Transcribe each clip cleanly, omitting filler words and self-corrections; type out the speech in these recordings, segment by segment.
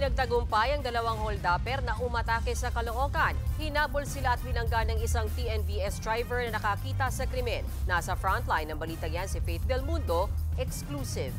Pinagtagumpay ang dalawang holdupper na umatake sa Caloocan. Hinabol sila at binangga ng isang TNVS driver na nakakita sa krimen. Nasa frontline ng balitang yan si Faith Del Mundo, exclusive.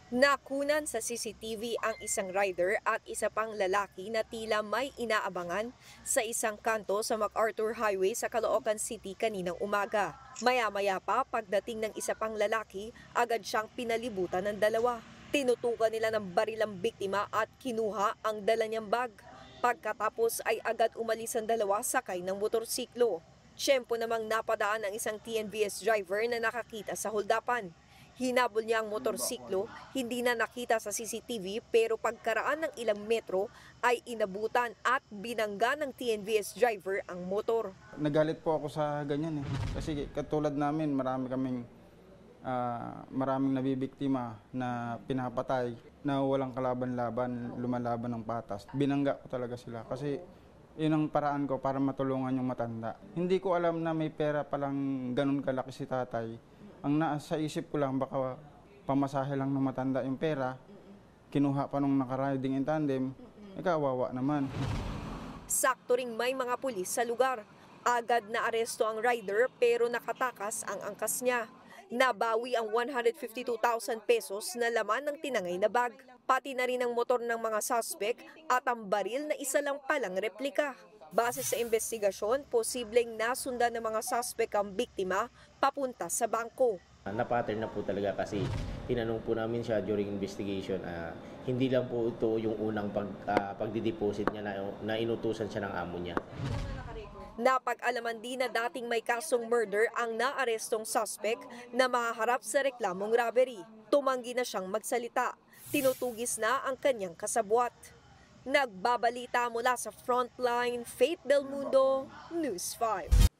Nakunan sa CCTV ang isang rider at isa pang lalaki na tila may inaabangan sa isang kanto sa MacArthur Highway sa Caloocan City kaninang umaga. Maya-maya pa, pagdating ng isa pang lalaki, agad siyang pinalibutan ng dalawa. Tinutukan nila ng baril ang biktima at kinuha ang dala niyang bag. Pagkatapos ay agad umalis ang dalawa sakay ng motorsiklo. Tiyempo namang napadaan ang isang TNVS driver na nakakita sa holdapan. Hinabol niya ang motorsiklo, hindi na nakita sa CCTV pero pagkaraan ng ilang metro ay inabutan at binangga ng TNVS driver ang motor. Nagalit po ako sa ganyan kasi katulad namin maraming nabibiktima na pinapatay na walang kalaban-laban, lumalaban ng patas. Binangga ko talaga sila kasi yun ang paraan ko para matulungan yung matanda. Hindi ko alam na may pera palang ganun kalaki si tatay. Ang nasa isip ko lang, baka pamasahe lang ng matanda yung pera, kinuha pa nung nakariding in tandem, kawawa naman. Sakto ring may mga pulis sa lugar. Agad na aresto ang rider pero nakatakas ang angkas niya. Nabawi ang 152,000 pesos na laman ng tinangay na bag. Pati na rin ang motor ng mga suspect at ang baril na isa lang palang replika. Base sa investigasyon, posibleng nasundan ng mga suspect ang biktima papunta sa bangko. Na-pattern na po talaga kasi tinanong po namin siya during investigation. Hindi lang po ito yung unang pagdideposit niya na inutusan siya ng amo niya. Napag-alaman din na dating may kasong murder ang naarestong suspect na mahaharap sa reklamong robbery. Tumanggi na siyang magsalita. Tinutugis na ang kanyang kasabwat. Nagbabalita mula sa Frontline, Faith Del Mundo, News 5.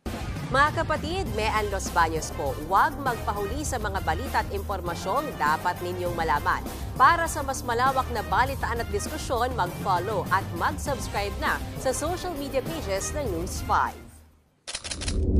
Mga kapatid, Mean Los Baños po, huwag magpahuli sa mga balita at impormasyong dapat ninyong malaman. Para sa mas malawak na balitaan at diskusyon, mag-follow at mag-subscribe na sa social media pages ng News 5.